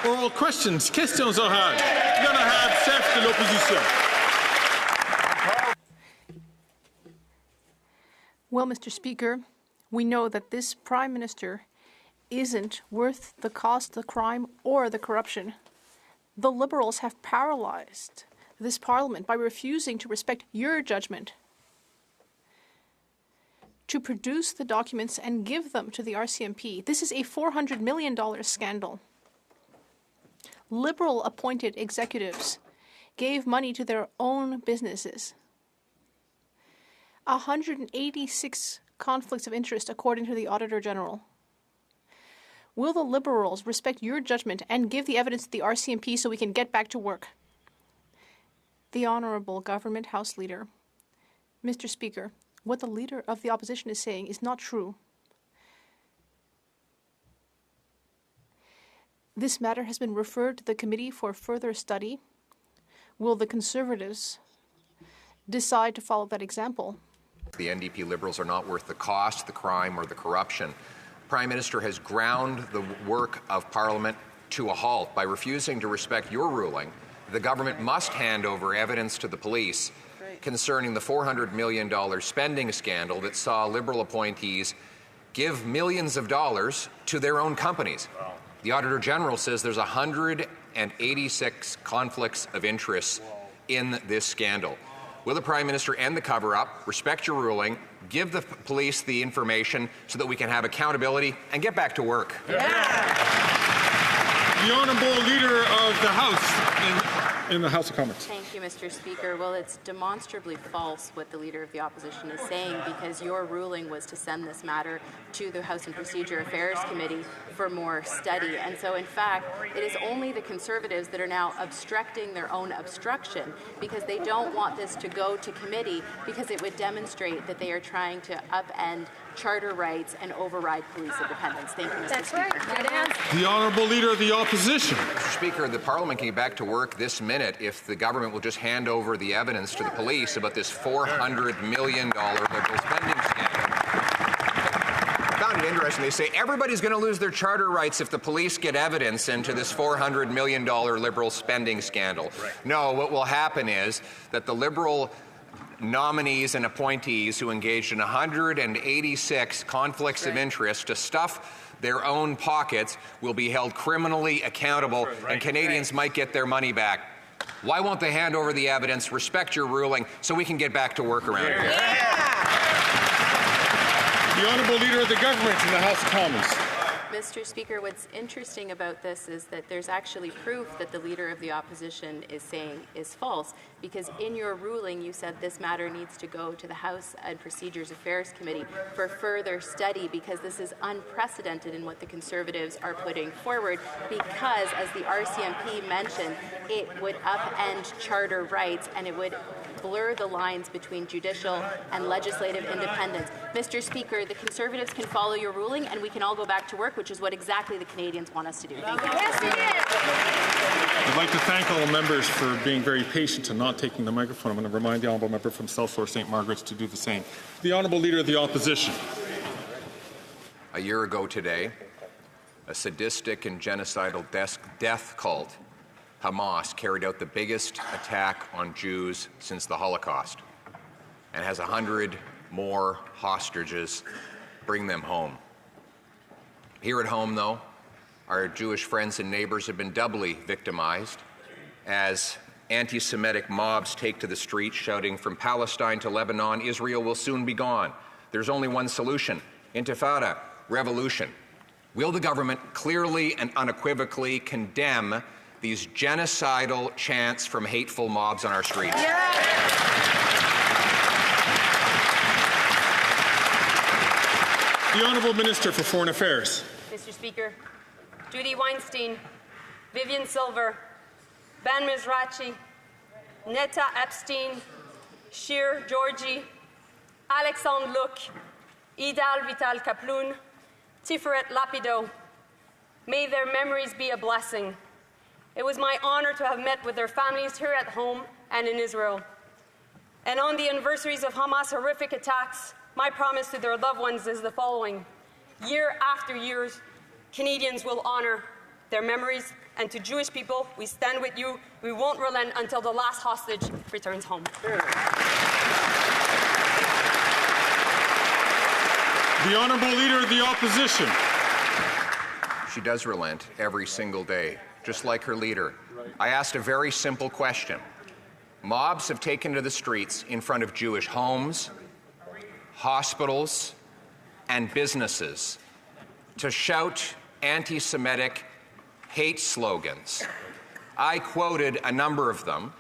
Oral questions. Questions orales. Il y en a chef de l'opposition. Well, Mr. Speaker, we know that this Prime Minister isn't worth the cost, the crime, or the corruption. The Liberals have paralyzed this Parliament by refusing to respect your judgment, to produce the documents and give them to the RCMP. This is a $400 million scandal. Liberal-appointed executives gave money to their own businesses. 186 conflicts of interest, according to the Auditor General. Will the Liberals respect your judgment and give the evidence to the RCMP so we can get back to work? The Honourable Government House Leader. Mr. Speaker, what the Leader of the Opposition is saying is not true. This matter has been referred to the committee for further study. Will the Conservatives decide to follow that example? The NDP Liberals are not worth the cost, the crime, or the corruption. Prime Minister has ground the work of Parliament to a halt by refusing to respect your ruling. The government must hand over evidence to the police concerning the $400 million spending scandal that saw Liberal appointees give millions of dollars to their own companies. Wow. The Auditor General says there's 186 conflicts of interest in this scandal. Will the Prime Minister end the cover-up, respect your ruling, give the police the information so that we can have accountability and get back to work? Yeah. The Honourable Leader of the House in the House of Commons. Thank you, Mr. Speaker. Well, it's demonstrably false what the Leader of the Opposition is saying, because your ruling was to send this matter to the House and Procedure Affairs Committee for more study. And so, in fact, it is only the Conservatives that are now obstructing their own obstruction, because they don't want this to go to committee, because it would demonstrate that they are trying to upend charter rights and override police independence. Thank you, Mr. Speaker. Right. The Honourable Leader of the Opposition. Mr. Speaker, the Parliament can get back to work this minute if the government will just hand over the evidence to the police about this $400 million Liberal spending scandal. I found it interesting. They say everybody's going to lose their charter rights if the police get evidence into this $400 million Liberal spending scandal. Right. No, what will happen is that the Liberal nominees and appointees who engaged in 186 conflicts of interest to stuff their own pockets will be held criminally accountable, and Canadians might get their money back. Why won't they hand over the evidence, respect your ruling, so we can get back to work around here? The Honourable Leader of the Government in the House of Commons. Mr. Speaker, what's interesting about this is that there's actually proof that the Leader of the Opposition is saying is false, because in your ruling you said this matter needs to go to the House and Procedures Affairs Committee for further study, because this is unprecedented in what the Conservatives are putting forward, because, as the RCMP mentioned, it would upend charter rights and it would blur the lines between judicial and legislative independence. Mr. Speaker, the Conservatives can follow your ruling and we can all go back to work, which is what exactly the Canadians want us to do. Thank you. Yes, it is. I'd like to thank all members for being very patient and not taking the microphone. I'm going to remind the Honourable Member from South Shore St. Margaret's to do the same. The Honourable Leader of the Opposition. A year ago today, a sadistic and genocidal death cult, Hamas, carried out the biggest attack on Jews since the Holocaust and has 100 more hostages. Bring them home. Here at home, though, our Jewish friends and neighbors have been doubly victimized as anti-Semitic mobs take to the streets shouting, "From Palestine to Lebanon, Israel will soon be gone. There's only one solution: intifada, revolution." Will the government clearly and unequivocally condemn these genocidal chants from hateful mobs on our streets? Yeah. The Honourable Minister for Foreign Affairs. Mr. Speaker, Judy Weinstein, Vivian Silver, Ben Mizrachi, Netta Epstein, Shir Georgi, Alexandre Luc, Idal Vital Kaploun, Tiferet Lapido. May their memories be a blessing. It was my honor to have met with their families here at home and in Israel. And on the anniversaries of Hamas' horrific attacks, my promise to their loved ones is the following: year after year, Canadians will honor their memories And to Jewish people, we stand with you. We won't relent until the last hostage returns home. The Honourable Leader of the Opposition. She does relent every single day, just like her leader. I asked a very simple question. Mobs have taken to the streets in front of Jewish homes, hospitals, and businesses to shout anti-Semitic hate slogans. I quoted a number of them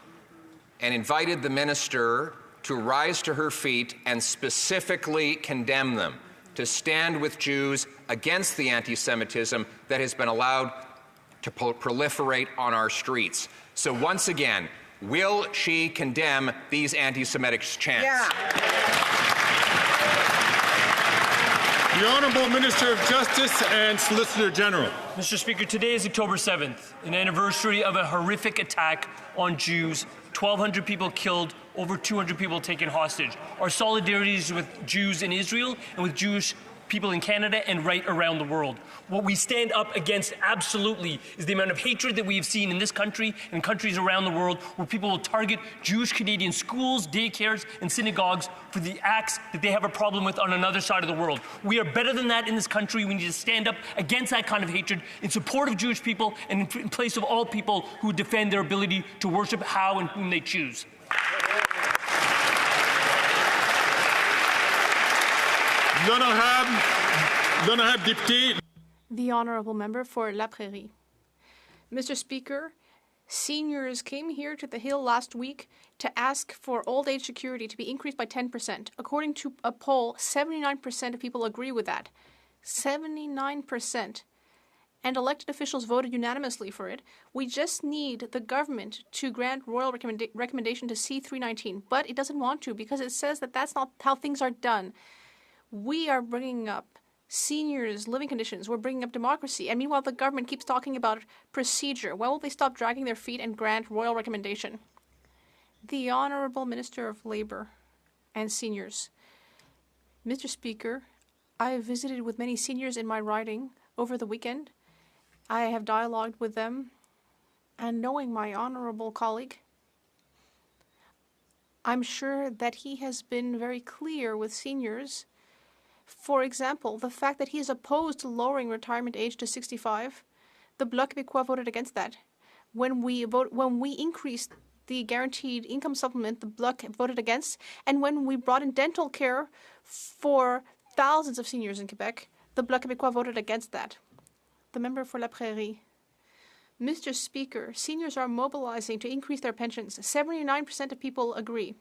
and invited the minister to rise to her feet and specifically condemn them, to stand with Jews against the anti-Semitism that has been allowed to proliferate on our streets. So once again, will she condemn these anti-Semitic chants? The Honourable Minister of Justice and Solicitor General. Mr. Speaker, today is October 7th, an anniversary of a horrific attack on Jews. 1,200 people killed, over 200 people taken hostage. Our solidarity is with Jews in Israel and with Jewish people in Canada and right around the world. What we stand up against absolutely is the amount of hatred that we have seen in this country and countries around the world where people will target Jewish Canadian schools, daycares, and synagogues for the acts that they have a problem with on another side of the world. We are better than that in this country. We need to stand up against that kind of hatred in support of Jewish people and in place of all people who defend their ability to worship how and whom they choose. L'honorable député. The Honourable Member for La Prairie. Mr. Speaker, seniors came here to the Hill last week to ask for old age security to be increased by 10%. According to a poll, 79% of people agree with that. 79%. And elected officials voted unanimously for it. We just need the government to grant royal recommendation to C-319, but it doesn't want to because it says that that's not how things are done. We are bringing up seniors' living conditions. We're bringing up democracy. And meanwhile, the government keeps talking about procedure. When will they stop dragging their feet and grant royal recommendation? The Honourable Minister of Labour and Seniors. Mr. Speaker, I have visited with many seniors in my riding over the weekend. I have dialogued with them. And knowing my honourable colleague, I'm sure that he has been very clear with seniors. For example, the fact that he is opposed to lowering retirement age to 65, the Bloc Québécois voted against that. When we increased the guaranteed income supplement, the Bloc voted against. And when we brought in dental care for thousands of seniors in Quebec, the Bloc Québécois voted against that. The member for La Prairie. Mr. Speaker, seniors are mobilizing to increase their pensions. 79% of people agree.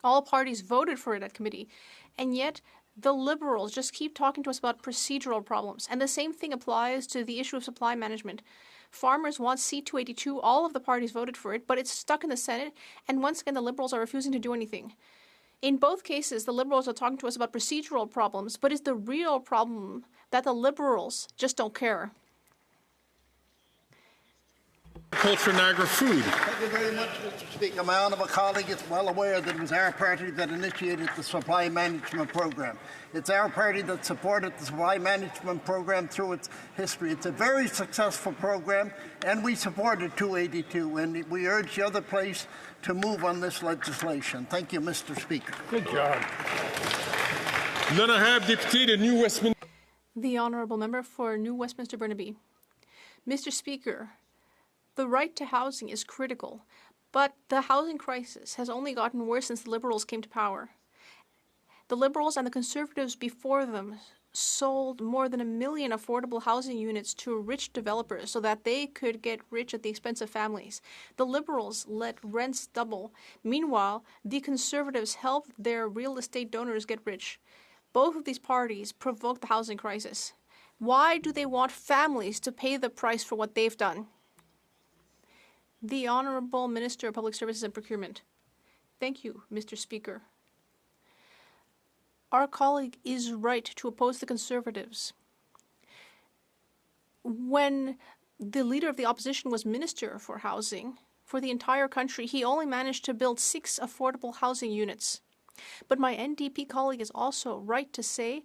All parties voted for it at committee. And yet, the Liberals just keep talking to us about procedural problems. And the same thing applies to the issue of supply management. Farmers want C-282. All of the parties voted for it, but it's stuck in the Senate. And once again, the Liberals are refusing to do anything. In both cases, the Liberals are talking to us about procedural problems, but it's the real problem that the Liberals just don't care. Culture Niagara Food. Thank you very much, Mr. Speaker. My honourable colleague is well aware that it was our party that initiated the supply management program. It's our party that supported the supply management program through its history. It's a very successful program, and we supported 282, and we urge the other place to move on this legislation. Thank you, Mr. Speaker. Good job. L'honorable député de New Westminster. The Honourable Member for New Westminster Burnaby. Mr. Speaker, the right to housing is critical, but the housing crisis has only gotten worse since the Liberals came to power. The Liberals and the Conservatives before them sold more than 1 million affordable housing units to rich developers so that they could get rich at the expense of families. The Liberals let rents double. Meanwhile, the Conservatives helped their real estate donors get rich. Both of these parties provoked the housing crisis. Why do they want families to pay the price for what they've done? The Honourable Minister of Public Services and Procurement. Thank you, Mr. Speaker. Our colleague is right to oppose the Conservatives. When the Leader of the Opposition was Minister for Housing for the entire country, he only managed to build 6 affordable housing units. But my NDP colleague is also right to say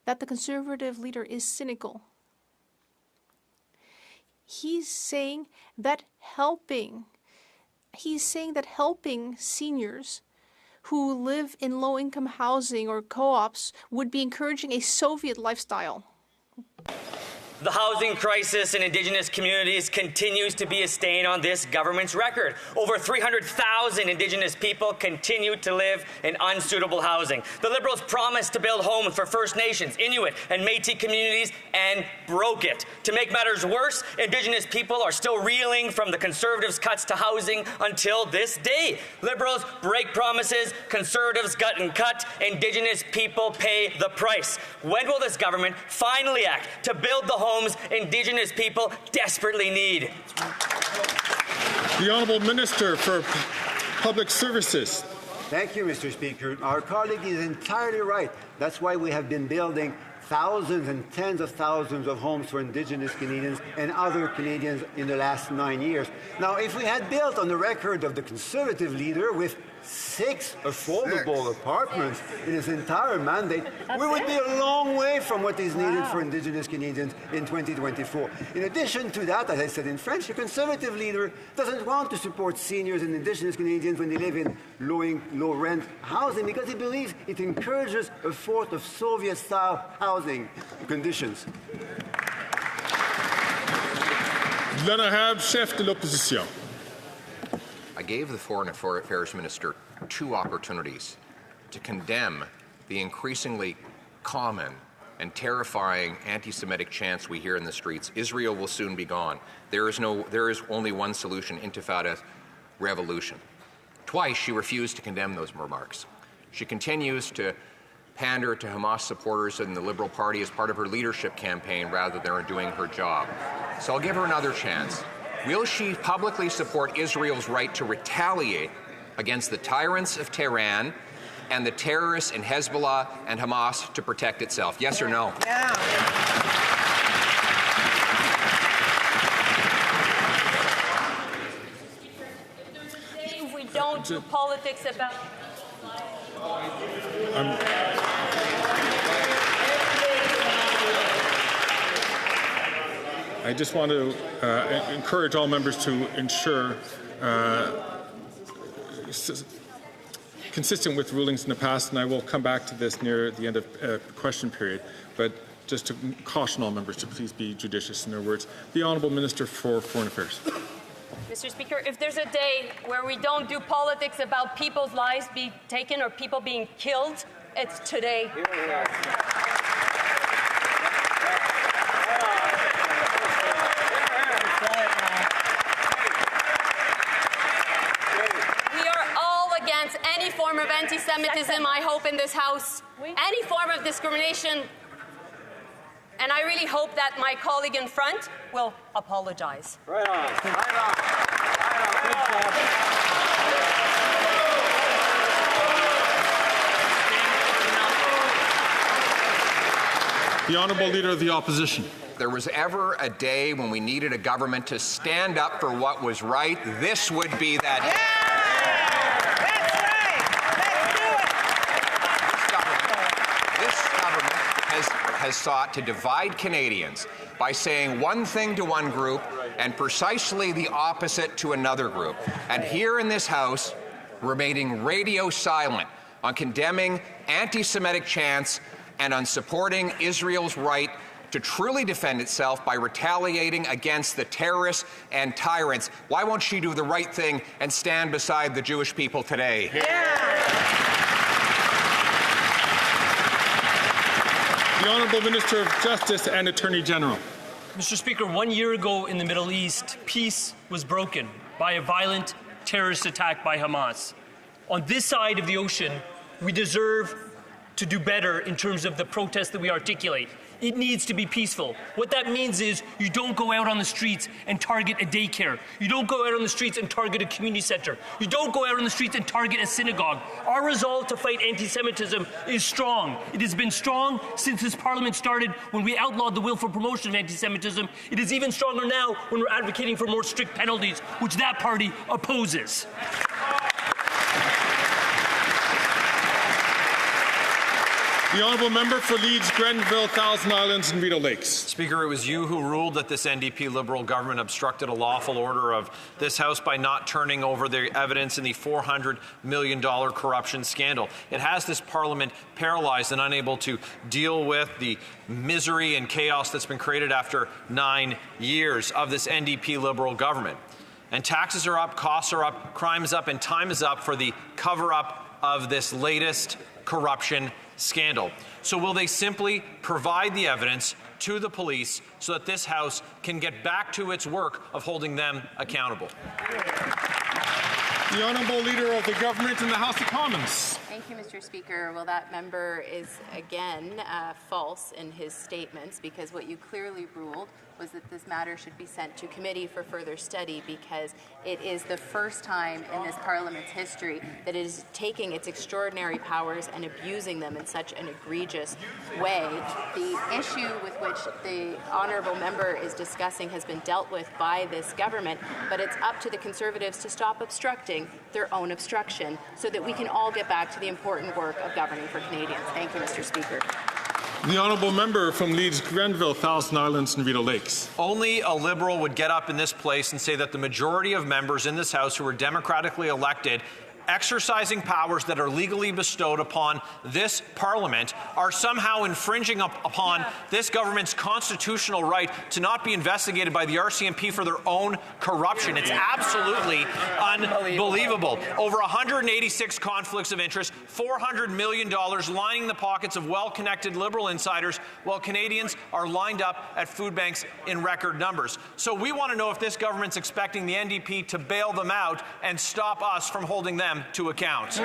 that the Conservative leader is cynical. He's saying that helping seniors who live in low-income housing or co-ops would be encouraging a Soviet lifestyle. The housing crisis in Indigenous communities continues to be a stain on this government's record. Over 300,000 Indigenous people continue to live in unsuitable housing. The Liberals promised to build homes for First Nations, Inuit, and Métis communities and broke it. To make matters worse, Indigenous people are still reeling from the Conservatives' cuts to housing until this day. Liberals break promises, Conservatives gut and cut, Indigenous people pay the price. When will this government finally act to build the homes Indigenous people desperately need? The Honourable Minister for Public Services. Thank you, Mr. Speaker. Our colleague is entirely right. That's why we have been building thousands and tens of thousands of homes for Indigenous Canadians and other Canadians in the last 9 years. Now, if we had built on the record of the Conservative leader with 6 affordable apartments in his entire mandate, we would be a long way from what is needed for Indigenous Canadians in 2024. In addition to that, as I said in French, the Conservative leader doesn't want to support seniors and Indigenous Canadians when they live in low-rent housing because he believes it encourages a sort of Soviet-style housing conditions. L'honorable chef de l'opposition. I gave the Foreign Affairs Minister 2 opportunities to condemn the increasingly common and terrifying anti-Semitic chants we hear in the streets. Israel will soon be gone. There is only one solution, intifada, revolution. Twice she refused to condemn those remarks. She continues to pander to Hamas supporters in the Liberal Party as part of her leadership campaign rather than doing her job. So I'll give her another chance. Will she publicly support Israel's right to retaliate against the tyrants of Tehran and the terrorists in Hezbollah and Hamas to protect itself? Yes or no? Yeah. If we don't do politics about... I just want to encourage all members to ensure, consistent with rulings in the past, and I will come back to this near the end of question period, but just to caution all members to please be judicious in their words. The Honourable Minister for Foreign Affairs. Mr. Speaker, if there's a day where we don't do politics about people's lives being taken or people being killed, it's today. Any form of anti-Semitism, I hope, in this House, any form of discrimination, and I really hope that my colleague in front will apologize. Right on. Right on. The Honourable Leader of the Opposition. If there was ever a day when we needed a government to stand up for what was right, this would be that day. Has sought to divide Canadians by saying one thing to one group and precisely the opposite to another group. And here in this House, remaining radio silent on condemning anti-Semitic chants and on supporting Israel's right to truly defend itself by retaliating against the terrorists and tyrants. Why won't she do the right thing and stand beside the Jewish people today? Yeah. The Honourable Minister of Justice and Attorney General. Mr. Speaker, 1 year ago in the Middle East, peace was broken by a violent terrorist attack by Hamas. On this side of the ocean, we deserve to do better in terms of the protest that we articulate. It needs to be peaceful. What that means is you don't go out on the streets and target a daycare. You don't go out on the streets and target a community center. You don't go out on the streets and target a synagogue. Our resolve to fight anti-Semitism is strong. It has been strong since this Parliament started when we outlawed the willful promotion of anti-Semitism. It is even stronger now when we're advocating for more strict penalties, which that party opposes. The honourable member for Leeds, Grenville, Thousand Islands and Rideau Lakes. Speaker, it was you who ruled that this NDP Liberal government obstructed a lawful order of this House by not turning over the evidence in the $400 million corruption scandal. It has this Parliament paralysed and unable to deal with the misery and chaos that's been created after 9 years of this NDP Liberal government. And taxes are up, costs are up, crime is up, and time is up for the cover-up of this latest corruption scandal. So will they simply provide the evidence to the police so that this House can get back to its work of holding them accountable? The Honourable Leader of the Government in the House of Commons. Thank you, Mr. Speaker. Well, that member is again false in his statements, because what you clearly ruled was that this matter should be sent to committee for further study, because it is the first time in this Parliament's history that it is taking its extraordinary powers and abusing them in such an egregious way. The issue with which the honourable member is discussing has been dealt with by this government, but it's up to the Conservatives to stop obstructing their own obstruction so that we can all get back to the important work of governing for Canadians. Thank you, Mr. Speaker. The honourable member from Leeds, Grenville, Thousand Islands and Rideau Lakes. Only a Liberal would get up in this place and say that the majority of members in this House who were democratically elected, exercising powers that are legally bestowed upon this Parliament, are somehow infringing upon this government's constitutional right to not be investigated by the RCMP for their own corruption. It's absolutely unbelievable. Over 186 conflicts of interest, $400 million lining the pockets of well-connected Liberal insiders, while Canadians are lined up at food banks in record numbers. So we want to know if this government's expecting the NDP to bail them out and stop us from holding them to account. The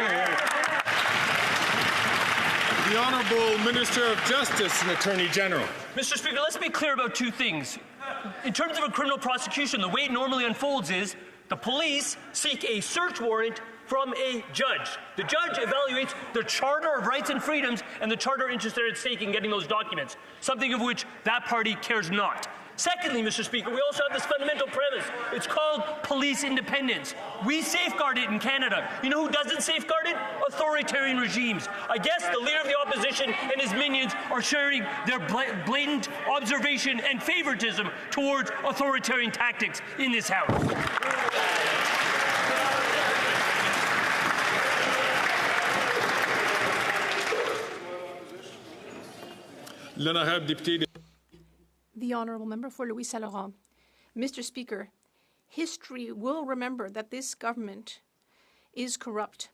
Honourable Minister of Justice and Attorney General. Mr. Speaker, let's be clear about two things. In terms of a criminal prosecution, the way it normally unfolds is the police seek a search warrant from a judge. The judge evaluates the Charter of Rights and Freedoms and the Charter interests that are at stake in getting those documents, something of which that party cares not. Secondly, Mr. Speaker, we also have this fundamental premise. It's called police independence. We safeguard it in Canada. You know who doesn't safeguard it? Authoritarian regimes. I guess the Leader of the Opposition and his minions are sharing their blatant observation and favoritism towards authoritarian tactics in this House. L'honorable député. The honourable member for Louis Saint Laurent. Mr. Speaker, history will remember that this government is corrupt.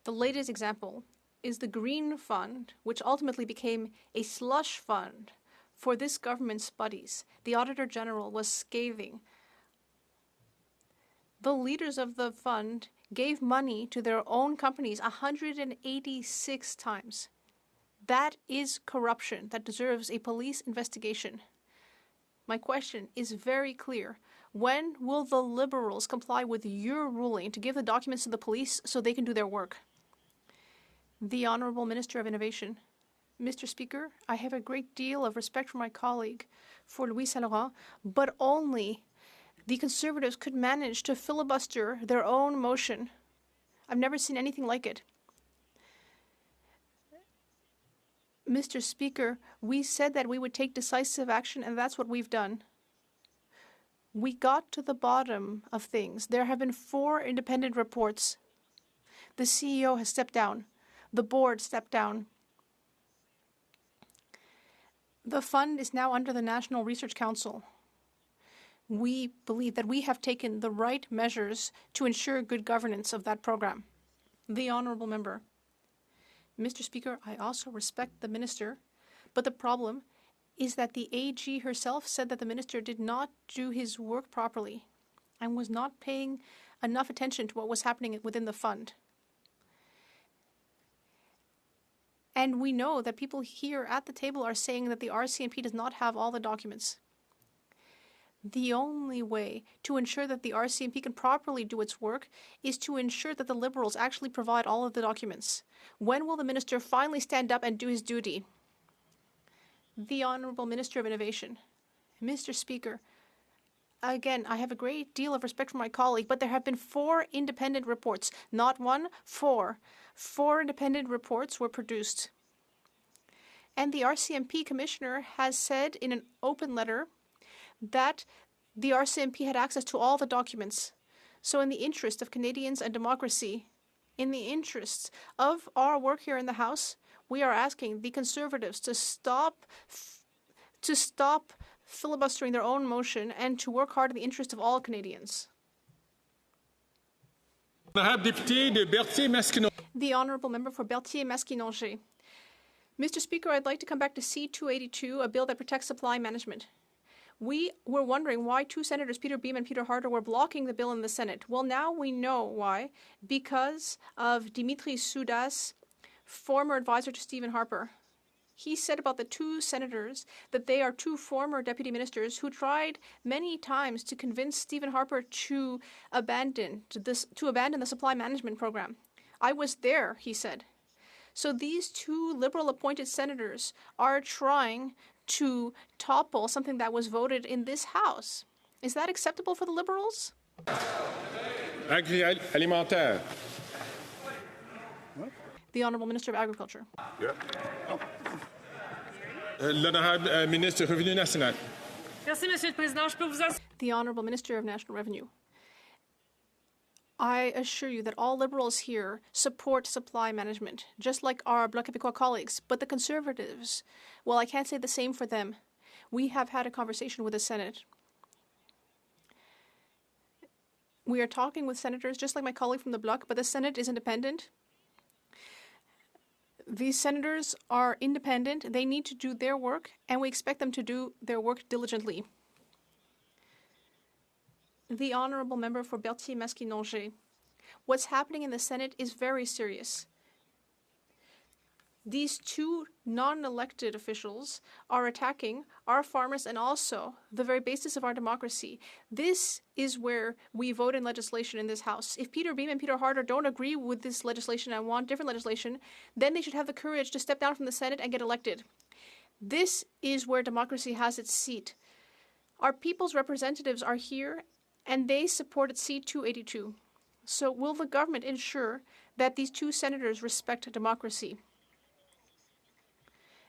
The latest example is the Green Fund, which ultimately became a slush fund for this government's buddies. The Auditor General was scathing. The leaders of the fund gave money to their own companies 186 times. That is corruption that deserves a police investigation. My question is very clear. When will the Liberals comply with your ruling to give the documents to the police so they can do their work? The Honourable Minister of Innovation. Mr. Speaker, I have a great deal of respect for my colleague, for Louis Saint Laurent, but only the Conservatives could manage to filibuster their own motion. I've never seen anything like it. Mr. Speaker, we said that we would take decisive action, and that's what we've done. We got to the bottom of things. There have been 4 independent reports. The CEO has stepped down. The board stepped down. The fund is now under the National Research Council. We believe that we have taken the right measures to ensure good governance of that program. The honourable member. Mr. Speaker, I also respect the minister, but the problem is that the AG herself said that the minister did not do his work properly and was not paying enough attention to what was happening within the fund. And we know that people here at the table are saying that the RCMP does not have all the documents. The only way to ensure that the RCMP can properly do its work is to ensure that the Liberals actually provide all of the documents. When will the minister finally stand up and do his duty? The Honourable Minister of Innovation. Mr. Speaker, again, I have a great deal of respect for my colleague, but there have been 4 independent reports. Not 1, 4. 4 independent reports were produced. And the RCMP commissioner has said in an open letter that the RCMP had access to all the documents. So in the interest of Canadians and democracy, in the interests of our work here in the House, we are asking the Conservatives to stop filibustering their own motion and to work hard in the interest of all Canadians. The Honourable Member for Berthier-Masquinongé. Mr. Speaker, I'd like to come back to C-282, a bill that protects supply management. We were wondering why two senators, Peter Beam and Peter Harder, were blocking the bill in the Senate. Well, now we know why. Because of Dimitri Soudas, former advisor to Stephen Harper. He said about the two senators that they are two former deputy ministers who tried many times to convince Stephen Harper to abandon the supply management program. I was there, he said. So these two Liberal-appointed senators are trying to topple something that was voted in this House. Is that acceptable for the Liberals? Agroalimentaire. The Honourable Minister of Agriculture. Yeah. L'honorable ministre Revenu National. Merci, Monsieur le Président. Je peux vous The Honourable Minister of National Revenue. I assure you that all Liberals here support supply management, just like our Bloc Québécois colleagues. But the Conservatives, well, I can't say the same for them. We have had a conversation with the Senate. We are talking with senators, just like my colleague from the Bloc, but the Senate is independent. These senators are independent. They need to do their work, and we expect them to do their work diligently. The Honourable Member for Berthier-Masquinongé. What's happening in the Senate is very serious. These two non-elected officials are attacking our farmers and also the very basis of our democracy. This is where we vote in legislation in this House. If Peter Beam and Peter Harder don't agree with this legislation and want different legislation, then they should have the courage to step down from the Senate and get elected. This is where democracy has its seat. Our people's representatives are here and they supported C-282. So will the government ensure that these two senators respect democracy?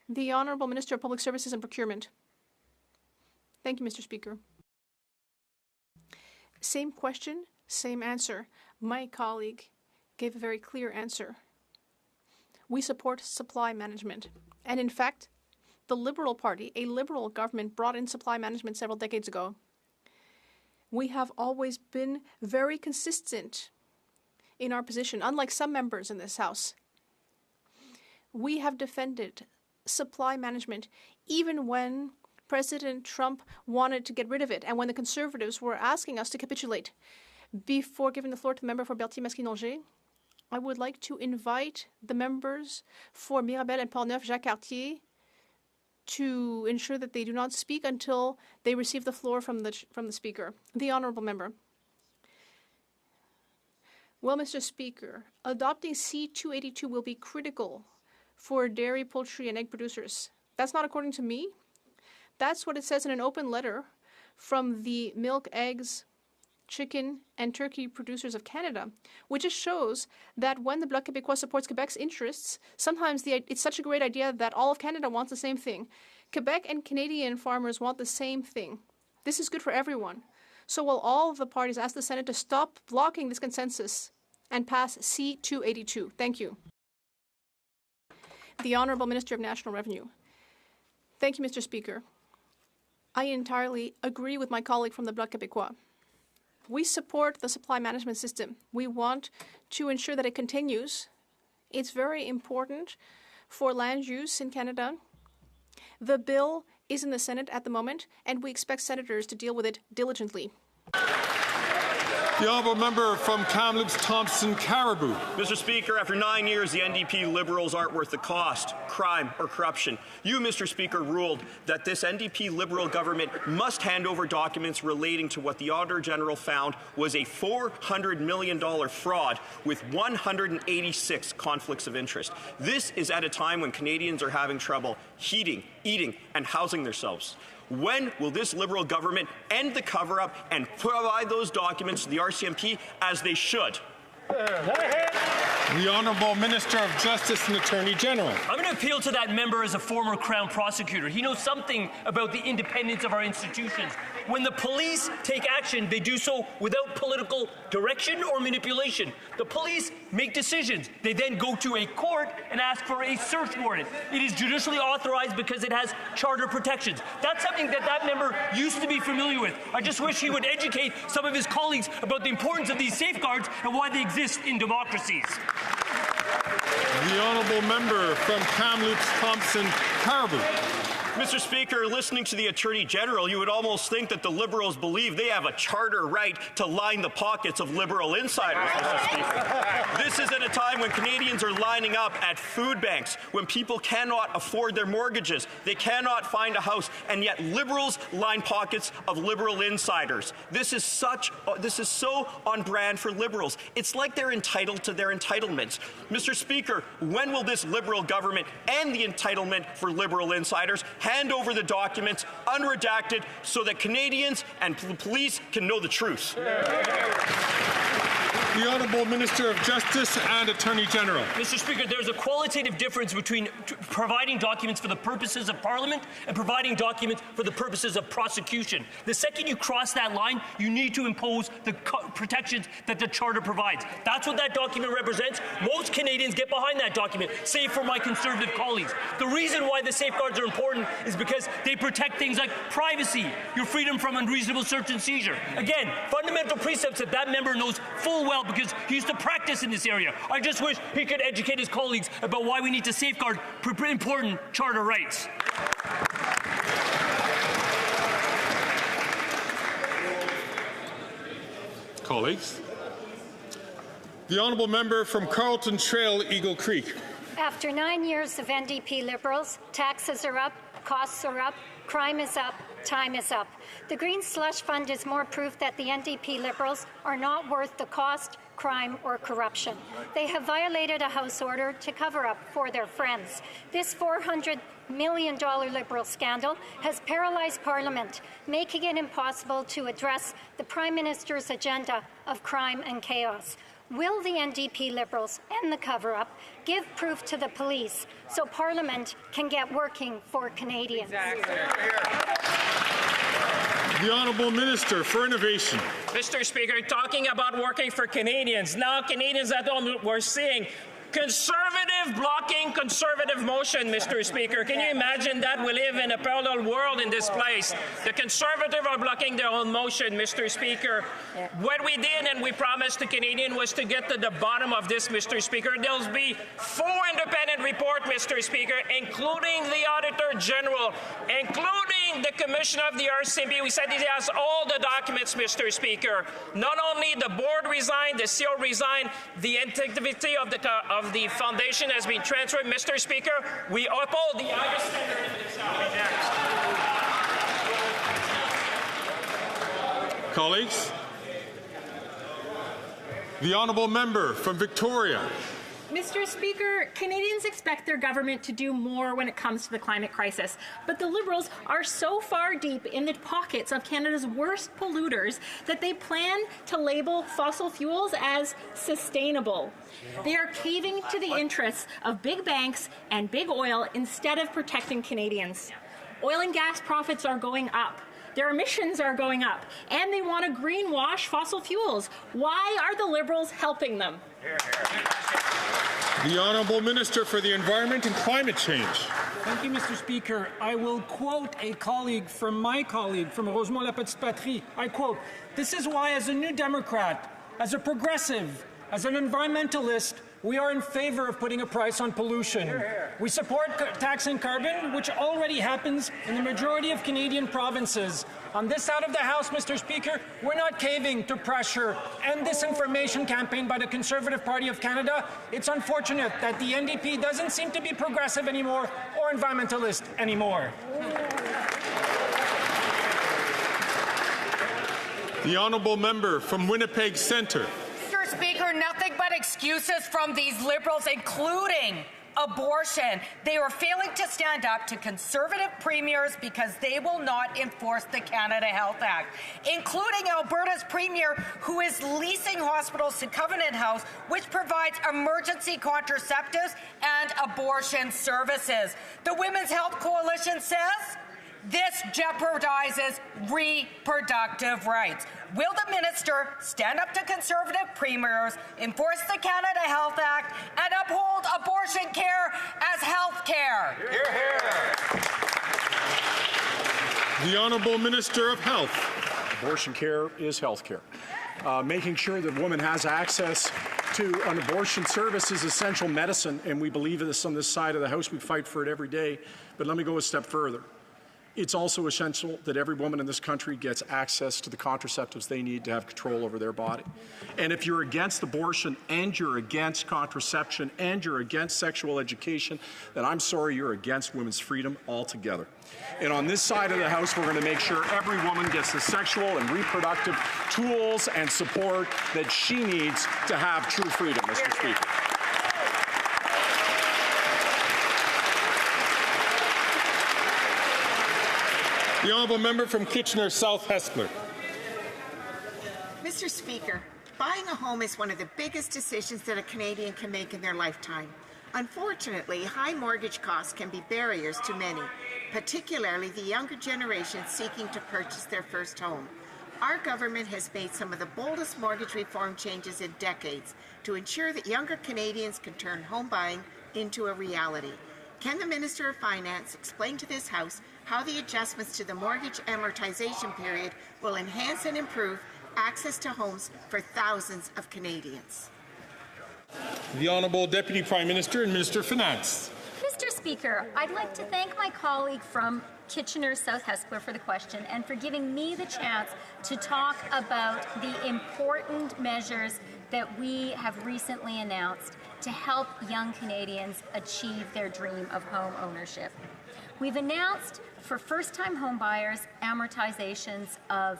The Honourable Minister of Public Services and Procurement. Thank you, Mr. Speaker. Same question, same answer. My colleague gave a very clear answer. We support supply management. And in fact, the Liberal Party, a Liberal government, brought in supply management several decades ago. We have always been very consistent in our position, unlike some members in this House. We have defended supply management even when President Trump wanted to get rid of it and when the Conservatives were asking us to capitulate. Before giving the floor to the member for Berthier-Masquinongé, I would like to invite the members for Mirabel and Portneuf-Jacques-Cartier to ensure that they do not speak until they receive the floor from the Speaker. The Honourable Member. Well, Mr. Speaker, adopting C-282 will be critical for dairy, poultry, and egg producers. That's not according to me. That's what it says in an open letter from the milk, eggs, chicken, and turkey producers of Canada, which just shows that when the Bloc Québécois supports Quebec's interests, sometimes it's such a great idea that all of Canada wants the same thing. Quebec and Canadian farmers want the same thing. This is good for everyone. So will all of the parties ask the Senate to stop blocking this consensus and pass C-282? Thank you. The Honourable Minister of National Revenue. Thank you, Mr. Speaker. I entirely agree with my colleague from the Bloc Québécois. We support the supply management system. We want to ensure that it continues. It's very important for land use in Canada. The bill is in the Senate at the moment, and we expect senators to deal with it diligently. The honourable member from Kamloops, Thompson, Caribou. Mr. Speaker, after 9 years, the NDP Liberals aren't worth the cost, crime, or corruption. You, Mr. Speaker, ruled that this NDP Liberal government must hand over documents relating to what the Auditor General found was a $400 million fraud with 186 conflicts of interest. This is at a time when Canadians are having trouble heating, eating, and housing themselves. When will this Liberal government end the cover-up and provide those documents to the RCMP as they should? The Honourable Minister of Justice and Attorney General. I'm going to appeal to that member as a former Crown prosecutor. He knows something about the independence of our institutions. When the police take action, they do so without political direction or manipulation. The police make decisions. They then go to a court and ask for a search warrant. It is judicially authorized because it has charter protections. That's something that member used to be familiar with. I just wish he would educate some of his colleagues about the importance of these safeguards and why they exist in democracies. The Honourable Member from Kamloops, Thompson, Caribou. Mr. Speaker, listening to the Attorney General, you would almost think that the Liberals believe they have a charter right to line the pockets of Liberal insiders, Mr. Speaker. This is at a time when Canadians are lining up at food banks, when people cannot afford their mortgages, they cannot find a house, and yet Liberals line pockets of Liberal insiders. This is so on brand for Liberals. It's like they're entitled to their entitlements. Mr. Speaker, when will this Liberal government end the entitlement for Liberal insiders? Hand over the documents unredacted so that Canadians and police can know the truth. The Honourable Minister of Justice and Attorney General. Mr. Speaker, there's a qualitative difference between providing documents for the purposes of Parliament and providing documents for the purposes of prosecution. The second you cross that line, you need to impose the protections that the Charter provides. That's what that document represents. Most Canadians get behind that document, save for my Conservative colleagues. The reason why the safeguards are important is because they protect things like privacy, your freedom from unreasonable search and seizure. Again, fundamental precepts that member knows full well because he used to practice in this area. I just wish he could educate his colleagues about why we need to safeguard important charter rights. Colleagues. The Honourable Member from Carlton Trail, Eagle Creek. After 9 years of NDP Liberals, taxes are up, costs are up, crime is up, time is up. The Green Slush Fund is more proof that the NDP Liberals are not worth the cost, crime or corruption. They have violated a House order to cover up for their friends. This $400 million Liberal scandal has paralysed Parliament, making it impossible to address the Prime Minister's agenda of crime and chaos. Will the NDP Liberals end the cover-up, give proof to the police, so Parliament can get working for Canadians? The Honourable Minister for Innovation. Mr. Speaker, talking about working for Canadians. Now Canadians at home, we're seeing conservative blocking conservative motion, Mr. Speaker. Can you imagine that? We live in a parallel world in this place. The Conservatives are blocking their own motion, Mr. Speaker. What we did and we promised the Canadian was to get to the bottom of this, Mr. Speaker. There'll be 4 independent reports, Mr. Speaker, including the Auditor General, including the Commissioner of the RCMP. We said he has all the documents, Mr. Speaker. Not only the board resigned, the CEO resigned, the integrity of the foundation has been transferred, Mr. Speaker. We uphold the highest standard in this House. Colleagues. The Honourable Member from Victoria. Mr. Speaker, Canadians expect their government to do more when it comes to the climate crisis, but the Liberals are so far deep in the pockets of Canada's worst polluters that they plan to label fossil fuels as sustainable. They are caving to the interests of big banks and big oil instead of protecting Canadians. Oil and gas profits are going up. Their emissions are going up, and they want to greenwash fossil fuels. Why are the Liberals helping them? The Honourable Minister for the Environment and Climate Change. Thank you, Mr. Speaker. I will quote a colleague from Rosemont La Petite Patrie. I quote, "This is why, as a New Democrat, as a progressive, as an environmentalist, we are in favor of putting a price on pollution. We support taxing carbon, which already happens in the majority of Canadian provinces. On this side of the House, Mr. Speaker, we're not caving to pressure and disinformation campaign by the Conservative Party of Canada. It's unfortunate that the NDP doesn't seem to be progressive anymore or environmentalist anymore." The Honourable Member from Winnipeg Centre. Mr. Speaker, nothing but excuses from these Liberals, including abortion. They are failing to stand up to Conservative premiers because they will not enforce the Canada Health Act, including Alberta's premier, who is leasing hospitals to Covenant House, which provides emergency contraceptives and abortion services. The Women's Health Coalition says this jeopardizes reproductive rights. Will the minister stand up to Conservative premiers, enforce the Canada Health Act, and uphold abortion care as health care? Hear, hear. The Honourable Minister of Health. Abortion care is health care. Making sure that woman has access to an abortion service is essential medicine, and we believe this on this side of the House. We fight for it every day. But let me go a step further. It's also essential that every woman in this country gets access to the contraceptives they need to have control over their body. And if you're against abortion and you're against contraception and you're against sexual education, then I'm sorry, you're against women's freedom altogether. And on this side of the House, we're going to make sure every woman gets the sexual and reproductive tools and support that she needs to have true freedom, Mr. Speaker. The honourable member from Kitchener South Hespeler. Mr. Speaker, buying a home is one of the biggest decisions that a Canadian can make in their lifetime. Unfortunately, high mortgage costs can be barriers to many, particularly the younger generation seeking to purchase their first home. Our government has made some of the boldest mortgage reform changes in decades to ensure that younger Canadians can turn home buying into a reality. Can the Minister of Finance explain to this House how the adjustments to the mortgage amortization period will enhance and improve access to homes for thousands of Canadians? The Honourable Deputy Prime Minister and Minister of Finance. Mr. Speaker, I'd like to thank my colleague from Kitchener South Hespeler for the question and for giving me the chance to talk about the important measures that we have recently announced to help young Canadians achieve their dream of home ownership. We've announced for first-time homebuyers amortizations of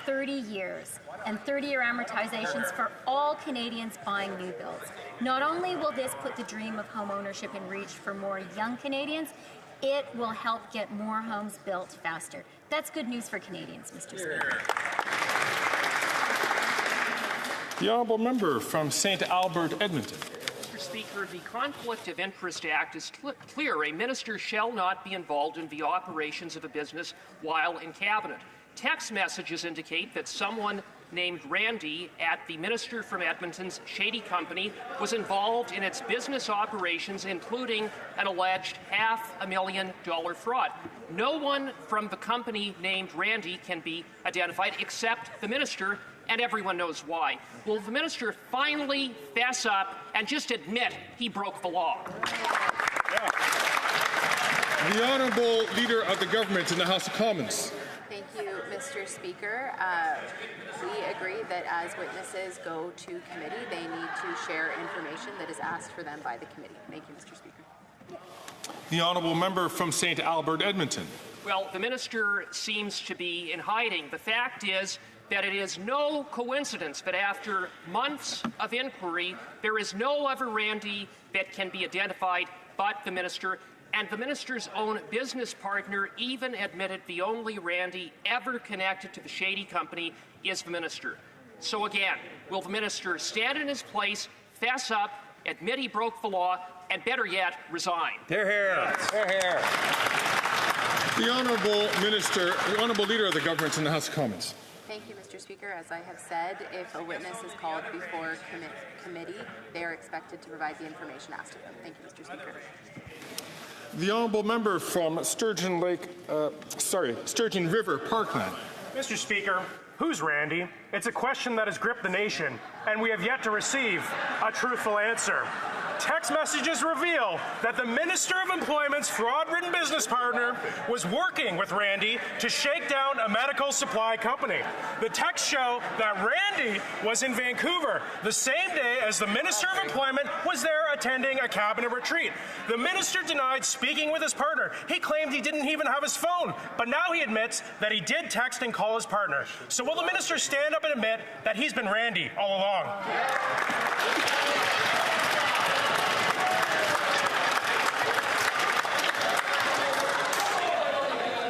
30 years and 30-year amortizations for all Canadians buying new builds. Not only will this put the dream of home ownership in reach for more young Canadians, it will help get more homes built faster. That's good news for Canadians, Mr. Speaker. The honourable member from St. Albert, Edmonton. Mr. Speaker, the Conflict of Interest Act is clear. A minister shall not be involved in the operations of a business while in cabinet. Text messages indicate that someone named Randy at the minister from Edmonton's shady company was involved in its business operations, including an alleged $500,000 fraud. No one from the company named Randy can be identified except the minister, and everyone knows why. Will the minister finally fess up and just admit he broke the law? The Honourable Leader of the Government in the House of Commons. Thank you, Mr. Speaker. We agree that as witnesses go to committee, they need to share information that is asked for them by the committee. Thank you, Mr. Speaker. The honourable member from St. Albert, Edmonton. Well, the minister seems to be in hiding. The fact is that it is no coincidence that after months of inquiry, there is no other Randy that can be identified but the minister. And the minister's own business partner even admitted the only Randy ever connected to the shady company is the minister. So again, will the minister stand in his place, fess up, admit he broke the law, and better yet, resign? Hear, hear. Hear, hear. The honourable Leader of the Government in the House of Commons. Thank you, Mr. Speaker. As I have said, if a witness is called before committee, they are expected to provide the information asked of them. Thank you, Mr. Speaker. The honourable member from Sturgeon River, Parkland. Mr. Speaker, who's Randy? It's a question that has gripped the nation, and we have yet to receive a truthful answer. Text messages reveal that the Minister of Employment's fraud-ridden business partner was working with Randy to shake down a medical supply company. The texts show that Randy was in Vancouver the same day as the Minister of Employment was there attending a cabinet retreat. The minister denied speaking with his partner. He claimed he didn't even have his phone, but now he admits that he did text and call his partner. So will the minister stand up and admit that he's been Randy all along?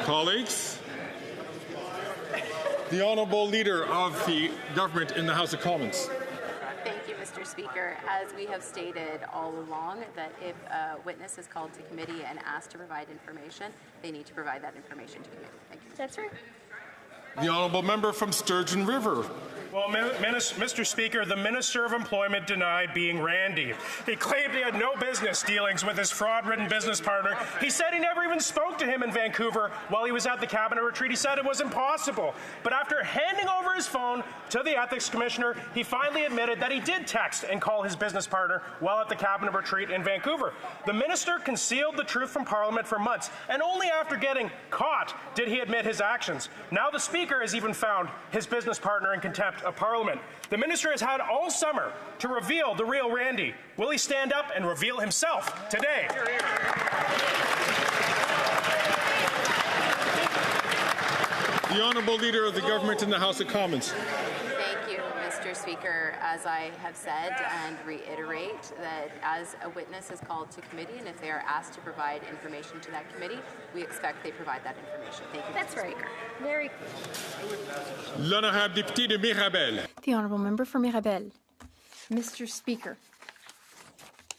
Colleagues, the Honourable Leader of the Government in the House of Commons. Thank you, Mr. Speaker. As we have stated all along, that if a witness is called to committee and asked to provide information, they need to provide that information to committee. Thank you. That's right. The Honourable Member from Sturgeon River. Well, Mr. Speaker, the Minister of Employment denied being Randy. He claimed he had no business dealings with his fraud-ridden business partner. He said he never even spoke to him in Vancouver while he was at the Cabinet retreat. He said it was impossible. But after handing over his phone to the Ethics Commissioner, he finally admitted that he did text and call his business partner while at the Cabinet retreat in Vancouver. The Minister concealed the truth from Parliament for months, and only after getting caught did he admit his actions. Now the Speaker has even found his business partner in contempt of Parliament. The Minister has had all summer to reveal the real Randy. Will he stand up and reveal himself today? The Honourable Leader of the Government in the House of Commons. Thank you, Mr. Speaker. As I have said and reiterate, that as a witness is called to committee and if they are asked to provide information to that committee, we expect they provide that information. Thank you, That's Mr. right. Speaker. Very L'Honourable Député de Mirabel. The Honourable Member for Mirabel. Mr. Speaker,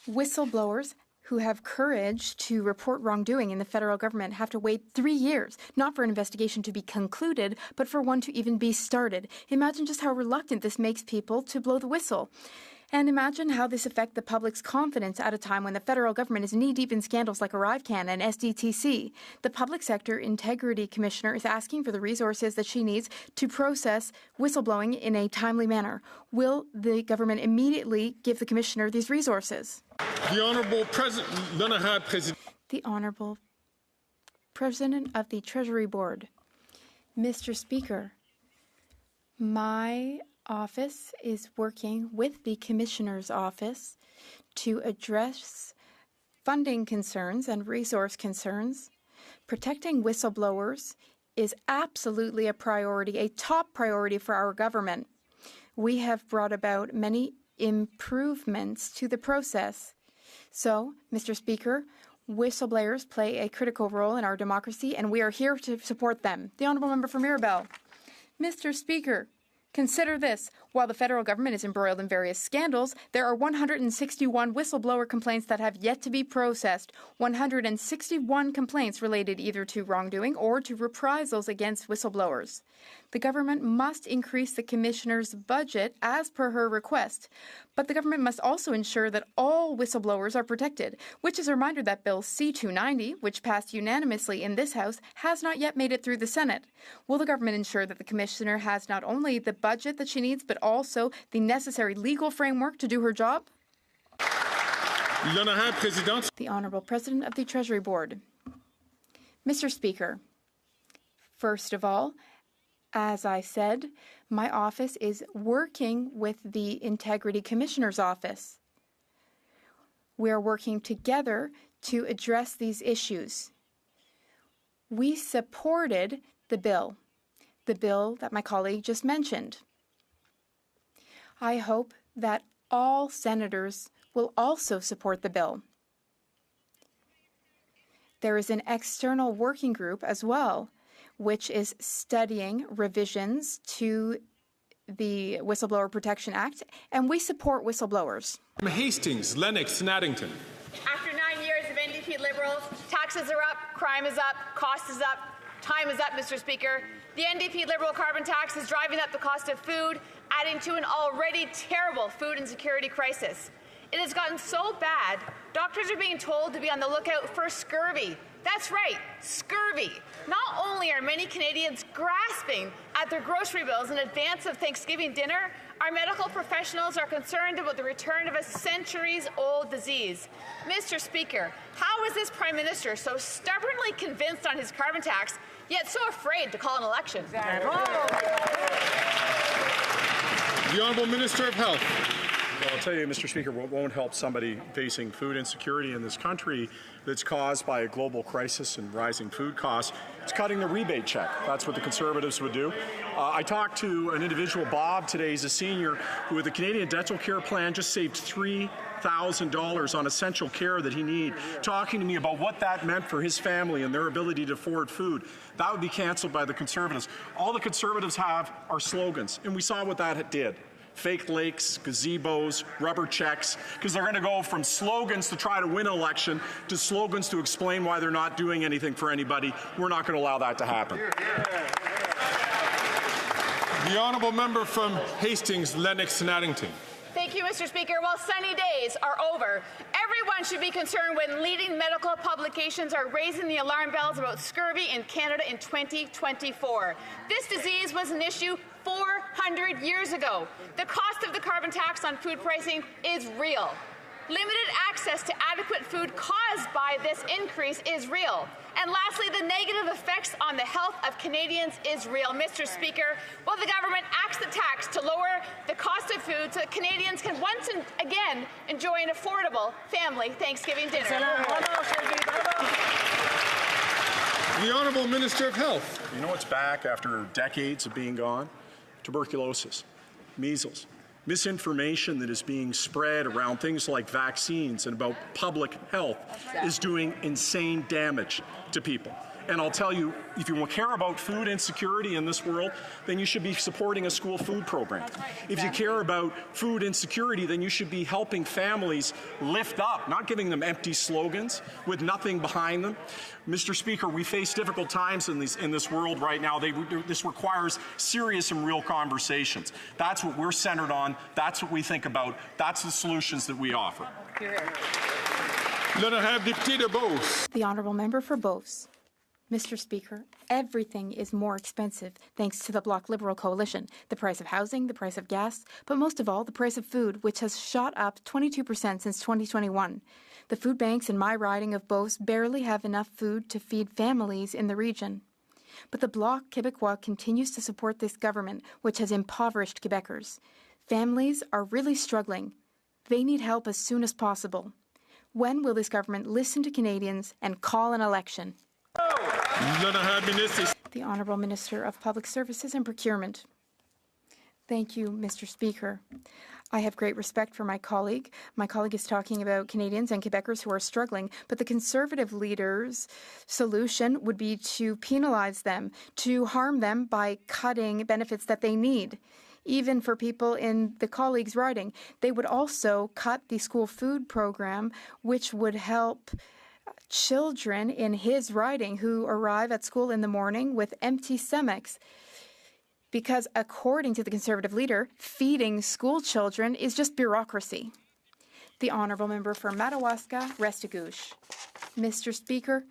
whistleblowers who have courage to report wrongdoing in the federal government have to wait 3 years, not for an investigation to be concluded, but for one to even be started. Imagine just how reluctant this makes people to blow the whistle. And imagine how this affects the public's confidence at a time when the federal government is knee-deep in scandals like ArriveCan and SDTC. The Public Sector Integrity Commissioner is asking for the resources that she needs to process whistleblowing in a timely manner. Will the government immediately give the Commissioner these resources? The Honourable President, The Honourable President of the Treasury Board. Mr. Speaker, my office is working with the Commissioner's office to address funding concerns and resource concerns. Protecting whistleblowers is absolutely a priority, a top priority for our government. We have brought about many improvements to the process. So, Mr. Speaker, whistleblowers play a critical role in our democracy, and we are here to support them. The Honourable Member for Mirabel. Mr. Speaker, consider this. While the federal government is embroiled in various scandals, there are 161 whistleblower complaints that have yet to be processed. 161 complaints related either to wrongdoing or to reprisals against whistleblowers. The government must increase the Commissioner's budget as per her request, but the government must also ensure that all whistleblowers are protected, which is a reminder that Bill C-290, which passed unanimously in this House, has not yet made it through the Senate. Will the government ensure that the Commissioner has not only the budget that she needs, but also the necessary legal framework to do her job? The Honourable President of the Treasury Board. Mr. Speaker, first of all, as I said, my office is working with the Integrity Commissioner's office. We are working together to address these issues. We supported the bill that my colleague just mentioned. I hope that all senators will also support the bill. There is an external working group as well, which is studying revisions to the Whistleblower Protection Act, and we support whistleblowers. From Hastings, Lennox, and Addington. After 9 years of NDP Liberals, taxes are up, crime is up, cost is up, time is up, Mr. Speaker. The NDP Liberal carbon tax is driving up the cost of food, adding to an already terrible food insecurity crisis. It has gotten so bad, doctors are being told to be on the lookout for scurvy. That's right, scurvy. Not only are many Canadians grasping at their grocery bills in advance of Thanksgiving dinner, our medical professionals are concerned about the return of a centuries-old disease. Mr. Speaker, how is this Prime Minister so stubbornly convinced on his carbon tax, yet so afraid to call an election? The Honourable Minister of Health. Well, I'll tell you, Mr. Speaker, what won't help somebody facing food insecurity in this country that's caused by a global crisis and rising food costs is cutting the rebate check. That's what the Conservatives would do. I talked to an individual, Bob, today. He's a senior who, with the Canadian Dental Care Plan, just saved $3,000 on essential care that he needed, talking to me about what that meant for his family and their ability to afford food. That would be cancelled by the Conservatives. All the Conservatives have are slogans, and we saw what that did. Fake lakes, gazebos, rubber checks, because they're going to go from slogans to try to win an election to slogans to explain why they're not doing anything for anybody. We're not going to allow that to happen. The honourable member from Hastings, Lennox and Addington. Thank you, Mr. Speaker. While sunny days are over, everyone should be concerned when leading medical publications are raising the alarm bells about scurvy in Canada in 2024. This disease was an issue 400 years ago. The cost of the carbon tax on food pricing is real. Limited access to adequate food caused by this increase is real. And lastly, the negative effects on the health of Canadians is real. Mr. Speaker, will the government axe the tax to lower the cost of food so that Canadians can once and again enjoy an affordable family Thanksgiving dinner? The Honourable Minister of Health. You know what's back after decades of being gone? Tuberculosis, measles, misinformation that is being spread around things like vaccines and about public health is doing insane damage to people. And I'll tell you, if you care about food insecurity in this world, then you should be supporting a school food program. If you care about food insecurity, then you should be helping families lift up, not giving them empty slogans with nothing behind them. Mr. Speaker, we face difficult times in this world right now. This requires serious and real conversations. That's what we're centered on. That's what we think about. That's the solutions that we offer. The honourable member for Beauce. Mr. Speaker, everything is more expensive thanks to the Bloc Liberal coalition. The price of housing, the price of gas, but most of all, the price of food, which has shot up 22% since 2021. The food banks in my riding of Beauce barely have enough food to feed families in the region. But the Bloc Québécois continues to support this government, which has impoverished Quebecers. Families are really struggling. They need help as soon as possible. When will this government listen to Canadians and call an election? The Honourable Minister of Public Services and Procurement. Thank you, Mr. Speaker. I have great respect for my colleague. My colleague is talking about Canadians and Quebecers who are struggling, but the Conservative leader's solution would be to penalize them, to harm them by cutting benefits that they need. Even for people in the colleague's riding, they would also cut the school food program, which would help children in his riding who arrive at school in the morning with empty stomachs. Because according to the Conservative leader, feeding school children is just bureaucracy. The honourable member for Madawaska, Restigouche. Mr. Speaker,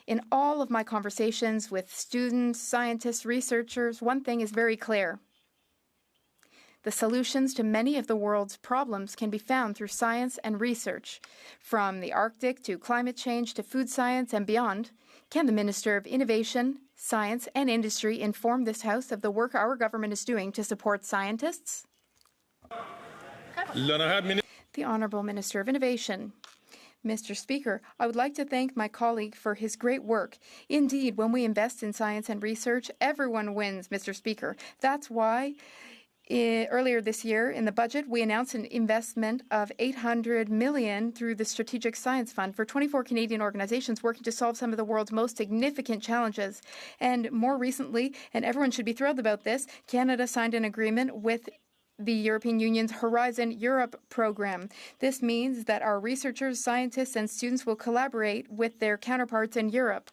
in all of my conversations with students, scientists, researchers, one thing is very clear. The solutions to many of the world's problems can be found through science and research. From the Arctic to climate change to food science and beyond, can the Minister of Innovation, Science and Industry inform this House of the work our government is doing to support scientists? The Honourable Minister of Innovation. Mr. Speaker, I would like to thank my colleague for his great work. Indeed, when we invest in science and research, everyone wins, Mr. Speaker. That's why earlier this year, in the budget, we announced an investment of $800 million through the Strategic Science Fund for 24 Canadian organizations working to solve some of the world's most significant challenges. And more recently, and everyone should be thrilled about this, Canada signed an agreement with the European Union's Horizon Europe program. This means that our researchers, scientists, and students will collaborate with their counterparts in Europe.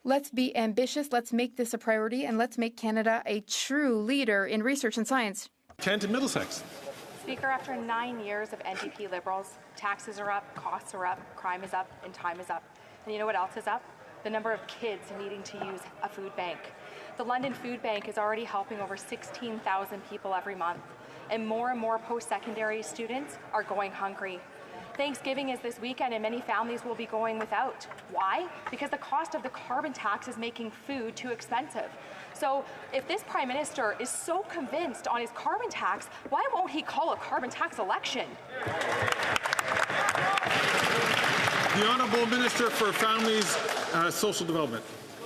Let's be ambitious, let's make this a priority, and let's make Canada a true leader in research and science. Kent and Middlesex. Speaker, after 9 years of NDP Liberals, taxes are up, costs are up, crime is up, and time is up. And you know what else is up? The number of kids needing to use a food bank. The London Food Bank is already helping over 16,000 people every month, and more post-secondary students are going hungry. Thanksgiving is this weekend and many families will be going without. Why? Because the cost of the carbon tax is making food too expensive. So if this Prime Minister is so convinced on his carbon tax, why won't he call a carbon tax election? The Honourable Minister for Families, Social Development.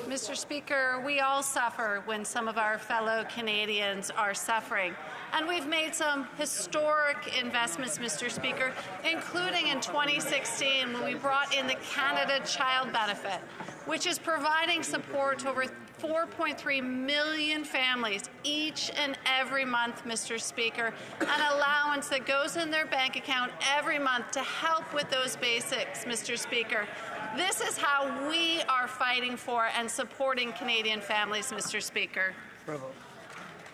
Mr. Speaker, we all suffer when some of our fellow Canadians are suffering. And we've made some historic investments, Mr. Speaker, including in 2016 when we brought in the Canada Child Benefit, which is providing support to over 4.3 million families each and every month, Mr. Speaker, an allowance that goes in their bank account every month to help with those basics, Mr. Speaker. This is how we are fighting for and supporting Canadian families, Mr. Speaker. Bravo.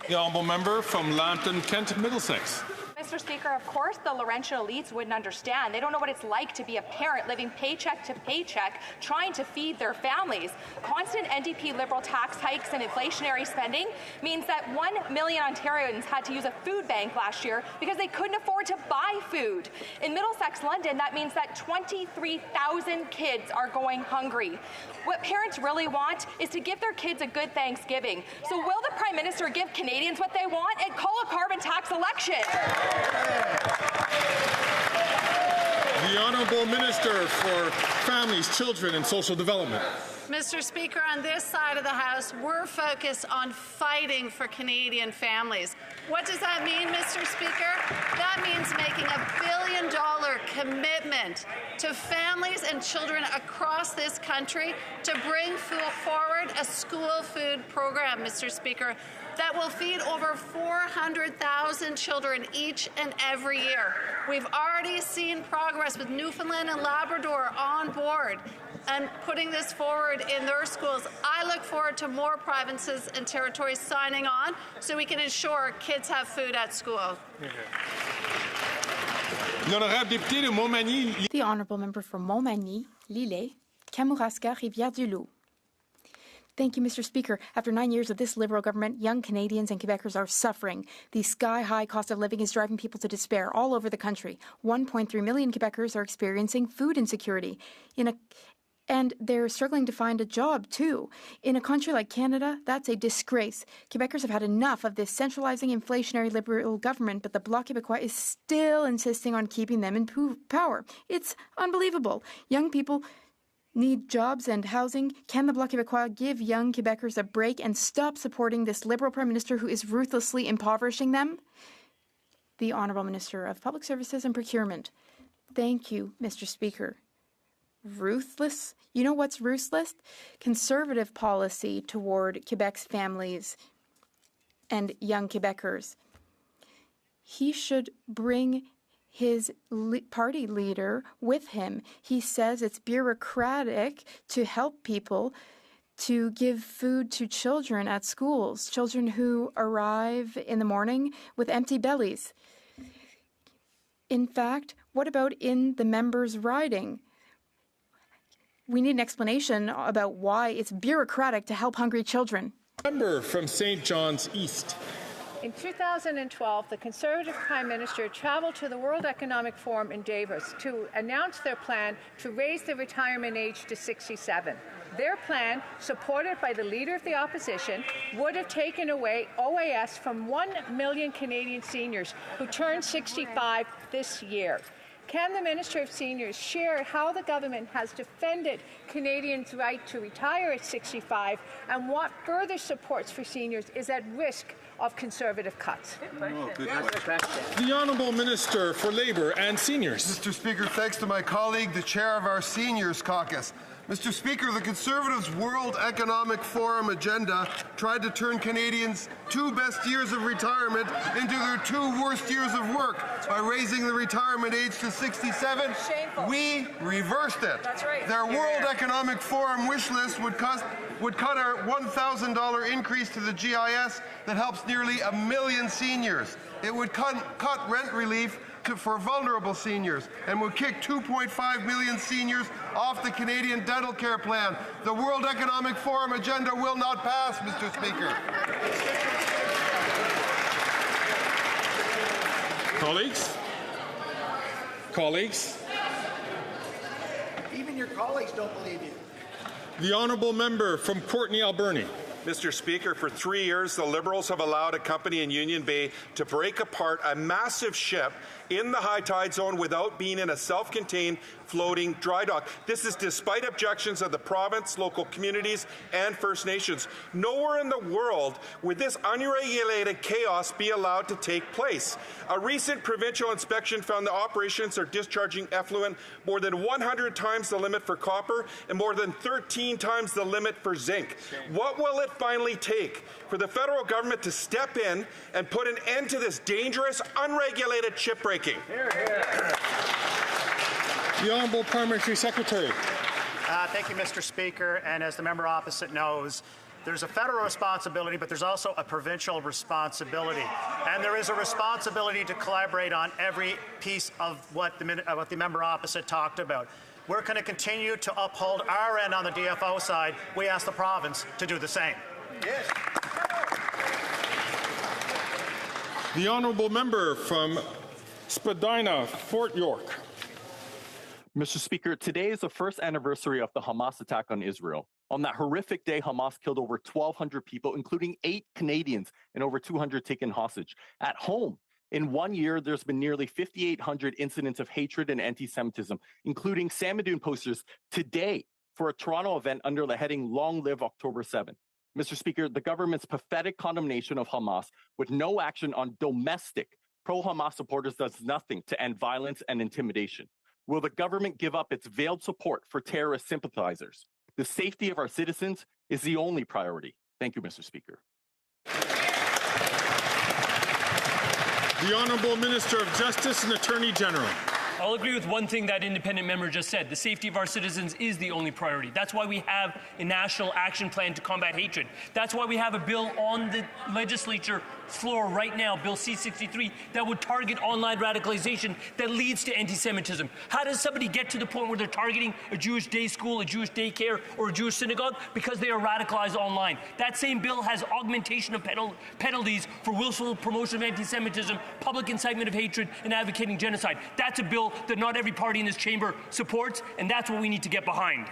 The honourable member from Lambton, Kent, Middlesex. Mr. Speaker, of course the Laurentian elites wouldn't understand. They don't know what it's like to be a parent living paycheck to paycheck, trying to feed their families. Constant NDP Liberal tax hikes and inflationary spending means that 1 million Ontarians had to use a food bank last year because they couldn't afford to buy food. In Middlesex, London, that means that 23,000 kids are going hungry. What parents really want is to give their kids a good Thanksgiving. So will the Prime Minister give Canadians what they want and call a carbon tax election? The Honourable Minister for Families, Children and Social Development. Mr. Speaker, on this side of the House, we're focused on fighting for Canadian families. What does that mean, Mr. Speaker? That means making $1 billion commitment to families and children across this country to bring forward a school food program, Mr. Speaker, that will feed over 400,000 children each and every year. We've already seen progress with Newfoundland and Labrador on board and putting this forward in their schools. I look forward to more provinces and territories signing on so we can ensure kids have food at school. The Honourable Member for Montmagny, Lillet, Kamouraska, Rivière-du-Loup. Thank you, Mr. Speaker. After 9 years of this Liberal government, young Canadians and Quebecers are suffering. The sky-high cost of living is driving people to despair all over the country. 1.3 million Quebecers are experiencing food insecurity. And they're struggling to find a job, too. In a country like Canada, that's a disgrace. Quebecers have had enough of this centralizing, inflationary Liberal government, but the Bloc Québécois is still insisting on keeping them in power. It's unbelievable. Young people need jobs and housing. Can the Bloc Québécois give young Quebecers a break and stop supporting this Liberal Prime Minister who is ruthlessly impoverishing them? The Honourable Minister of Public Services and Procurement. Thank you, Mr. Speaker. Ruthless? You know what's ruthless? Conservative policy toward Quebec's families and young Quebecers. He should bring his party leader with him. He says it's bureaucratic to help people to give food to children at schools, children who arrive in the morning with empty bellies. In fact, what about in the members' riding? We need an explanation about why it's bureaucratic to help hungry children. Member from St. John's East. In 2012, the Conservative Prime Minister traveled to the World Economic Forum in Davos to announce their plan to raise the retirement age to 67. Their plan, supported by the Leader of the Opposition, would have taken away OAS from 1 million Canadian seniors who turn 65 this year. Can the Minister of Seniors share how the government has defended Canadians' right to retire at 65 and what further supports for seniors is at risk of Conservative cuts? The Honourable Minister for Labour and Seniors. Mr. Speaker, thanks to my colleague, the chair of our Seniors Caucus. Mr. Speaker, the Conservatives' World Economic Forum agenda tried to turn Canadians' 2 best years of retirement into their 2 worst years of work by raising the retirement age to 67. Shameful. We reversed it. That's right. Their World Economic Forum wish list would cut our $1,000 increase to the GIS that helps nearly 1 million seniors. It would cut rent relief for vulnerable seniors and would kick 2.5 million seniors off the Canadian Dental Care Plan. The World Economic Forum agenda will not pass, Mr. Speaker. Colleagues, your colleagues don't believe you. The honourable member from Courtenay, Alberni. Mr. Speaker, for 3 years, the Liberals have allowed a company in Union Bay to break apart a massive ship in the high tide zone without being in a self-contained floating dry dock. This is despite objections of the province, local communities, and First Nations. Nowhere in the world would this unregulated chaos be allowed to take place. A recent provincial inspection found the operations are discharging effluent more than 100 times the limit for copper and more than 13 times the limit for zinc. What will it finally take for the federal government to step in and put an end to this dangerous, unregulated shipbreaking? The Honourable Parliamentary Secretary. Thank you, Mr. Speaker. And as the member opposite knows, there's a federal responsibility, but there's also a provincial responsibility. And there is a responsibility to collaborate on every piece of what the member opposite talked about. We're going to continue to uphold our end on the DFO side. We ask the province to do the same. Yes. The honourable member from Spadina, Fort York. Mr. Speaker, today is the first anniversary of the Hamas attack on Israel. On that horrific day, Hamas killed over 1,200 people, including 8 Canadians and over 200 taken hostage. At home, in 1 year, there's been nearly 5,800 incidents of hatred and anti-Semitism, including Samadoun posters today for a Toronto event under the heading Long Live October 7. Mr. Speaker, the government's pathetic condemnation of Hamas with no action on domestic pro-Hamas supporters does nothing to end violence and intimidation. Will the government give up its veiled support for terrorist sympathizers? The safety of our citizens is the only priority. Thank you, Mr. Speaker. The Honourable Minister of Justice and Attorney General. I'll agree with one thing that independent member just said. The safety of our citizens is the only priority. That's why we have a national action plan to combat hatred. That's why we have a bill on the legislature floor right now, Bill C-63, that would target online radicalization that leads to anti-Semitism. How does somebody get to the point where they're targeting a Jewish day school, a Jewish daycare, or a Jewish synagogue? Because they are radicalized online. That same bill has augmentation of penalties for willful promotion of anti-Semitism, public incitement of hatred, and advocating genocide. That's a bill that not every party in this chamber supports, and that's what we need to get behind.